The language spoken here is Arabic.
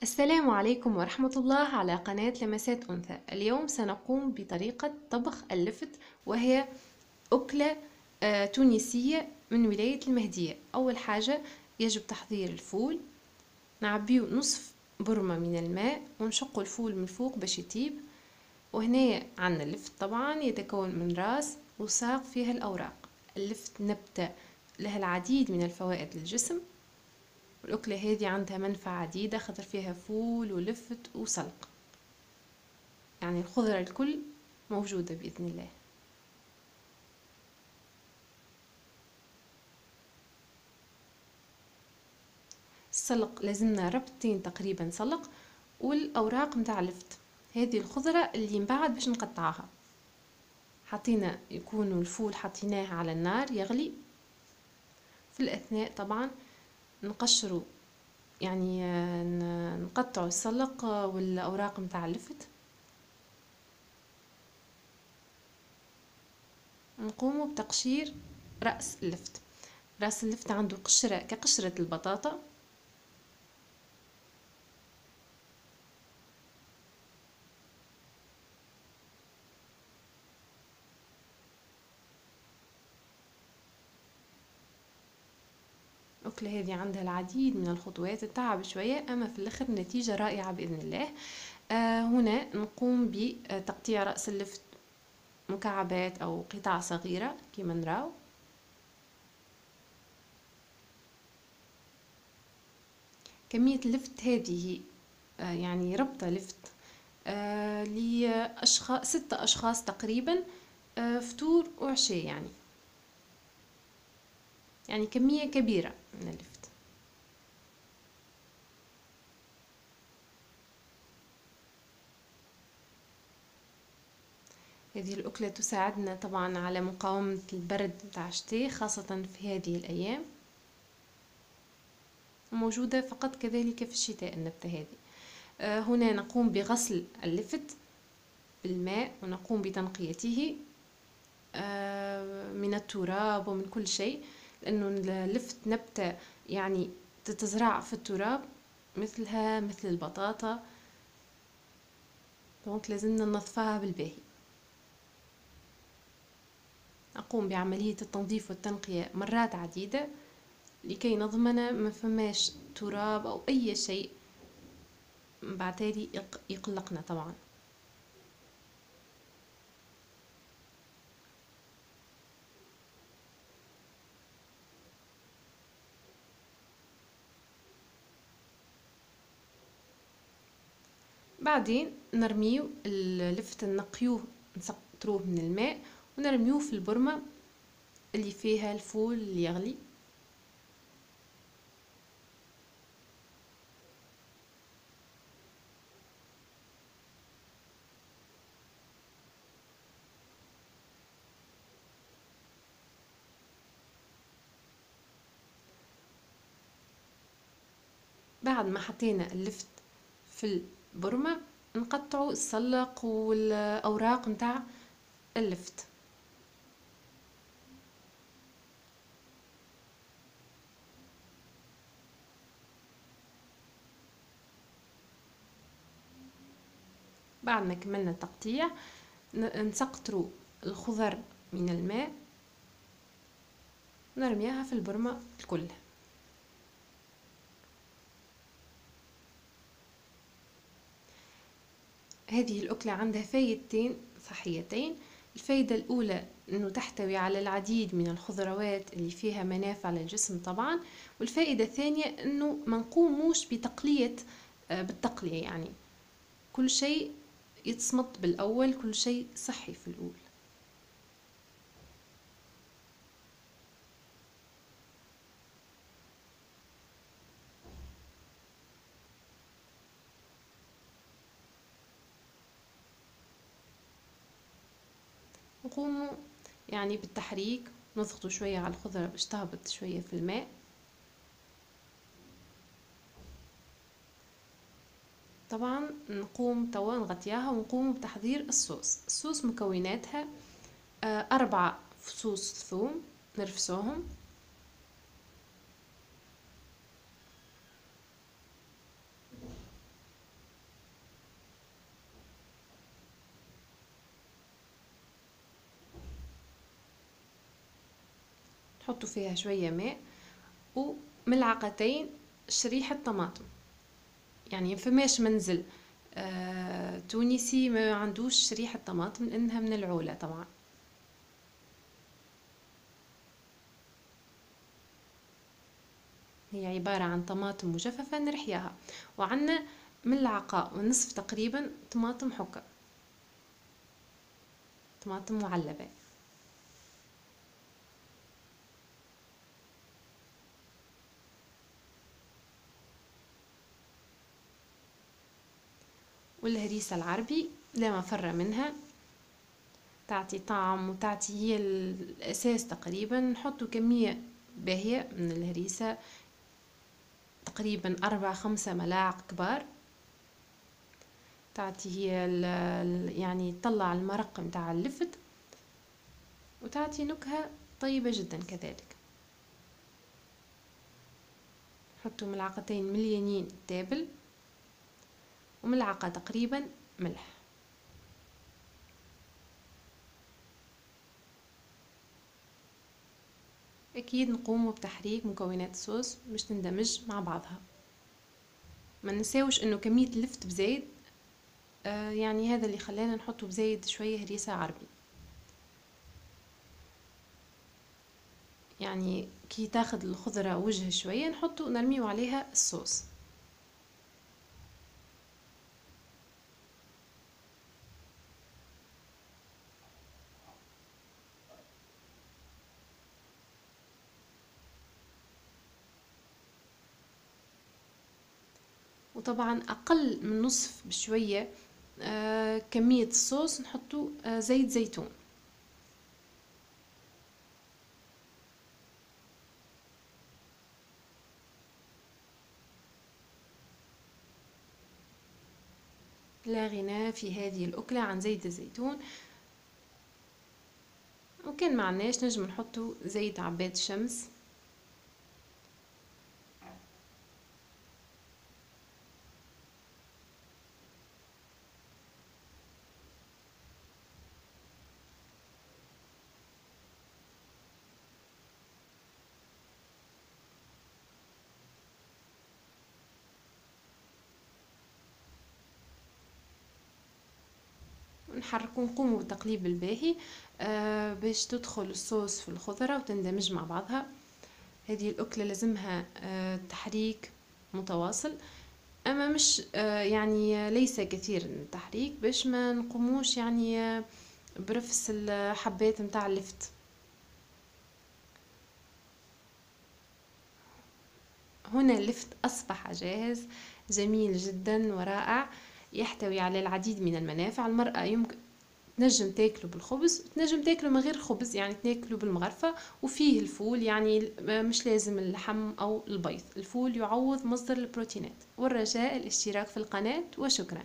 السلام عليكم ورحمة الله على قناة لمسات أنثى. اليوم سنقوم بطريقة طبخ اللفت، وهي أكلة تونسية من ولاية المهدية. أول حاجة يجب تحضير الفول، نعبيه نصف برمة من الماء ونشق الفول من فوق باش يطيب. وهنا عنا اللفت طبعا يتكون من راس وساق فيها الأوراق. اللفت نبتة لها العديد من الفوائد للجسم، والأكلة هذه عندها منفعة عديدة خاطر فيها فول ولفت وسلق، يعني الخضرة الكل موجودة بإذن الله. السلق لازمنا ربطتين تقريبا سلق، والأوراق متاع اللفت هذه الخضرة اللي من بعد باش نقطعها. حطينا يكون الفول حطيناه على النار يغلي، في الأثناء طبعا نقشروا يعني نقطعوا السلق والأوراق متاع اللفت. نقوم بتقشير رأس اللفت. رأس اللفت عنده قشرة كقشرة البطاطا، الأكلة هذه عندها العديد من الخطوات، التعب شوية أما في الآخر نتيجة رائعة بإذن الله. هنا نقوم بتقطيع رأس اللفت مكعبات أو قطع صغيرة كما نراو. كمية اللفت هذه يعني ربطة لفت لأشخاص 6 أشخاص تقريبا، فطور وعشاء، يعني كمية كبيرة من اللفت. هذه الأكلة تساعدنا طبعا على مقاومة البرد متاع الشتاء خاصة في هذه الأيام، موجودة فقط كذلك في الشتاء النبتة هذه. هنا نقوم بغسل اللفت بالماء ونقوم بتنقيته من التراب ومن كل شيء، لأنه اللفت نبتة يعني تتزرع في التراب مثلها مثل البطاطا، دونك لازمنا ننظفها بالباهي. أقوم بعملية التنظيف والتنقية مرات عديدة لكي نضمن ما فماش تراب أو أي شيء بعتالي يقلقنا طبعا. بعدين نرميو اللفت، نقيوه نسقطروه من الماء ونرميوه في البرمة اللي فيها الفول اللي يغلي. بعد ما حطينا اللفت في البرمة نقطعوا السلق والأوراق متاع اللفت. بعد ما كملنا التقطيع نسقطروا الخضر من الماء ونرميها في البرمة الكل. هذه الأكلة عندها فايدتين صحيتين. الفايدة الأولى أنه تحتوي على العديد من الخضروات اللي فيها منافع للجسم طبعا، والفائدة الثانية أنه ما نقوموش بتقلية بالتقلية، يعني كل شيء يتصمت بالأول، كل شيء صحي في الأول. نقوم يعني بالتحريك، نضغط شوية على الخضرة باش تهبط شوية في الماء. طبعا نقوم توا نغطياها ونقوم بتحضير الصوص مكوناتها 4 فصوص ثوم نرفسوهم، نحطوا فيها شوية ماء وملعقتين شريحة طماطم. يعني فماش منزل تونسي ما عندوش شريحة طماطم لأنها من العولة طبعا. هي عبارة عن طماطم مجففة نرحيها، وعندنا ملعقة ونصف تقريبا طماطم حكة، طماطم معلبة. والهريسة العربي لا مفر منها، تعطي طعم وتعطي هي الأساس تقريبا. نحطوا كمية باهية من الهريسة، تقريبا 4-5 ملاعق كبار، تعطي هي يعني تطلع المرق متاع اللفت وتعطي نكهة طيبة جدا كذلك. نحطوا ملعقتين مليانين تابل وملعقة تقريبا ملح. أكيد نقوم بتحريك مكونات الصوص باش تندمج مع بعضها. ما نساوش انه كمية اللفت بزايد، يعني هذا اللي خلانا نحطه بزايد شوية هريسة عربي. يعني كي تاخد الخضرة وجه شوية نحطه نرميه عليها الصوص. وطبعا أقل من نصف بشوية كمية الصوص نحطه زيت زيتون. لا غنى في هذه الأكلة عن زيت الزيتون. وكان معناش نجم نحطه زيت عباد الشمس. نحرك ونقوم بتقليب الباهي باش تدخل الصوص في الخضرة وتندمج مع بعضها. هذه الأكلة لازمها تحريك متواصل، أما مش يعني ليس كثير التحريك باش ما نقوموش يعني برفس الحبات متاع اللفت. هنا اللفت أصبح جاهز، جميل جدا ورائع، يحتوي على العديد من المنافع. المرأة يمكن تنجم تاكله بالخبز، تنجم تاكله من غير خبز يعني تاكله بالمغرفة، وفيه الفول يعني مش لازم اللحم أو البيض. الفول يعوض مصدر البروتينات. والرجاء الاشتراك في القناة، وشكرا.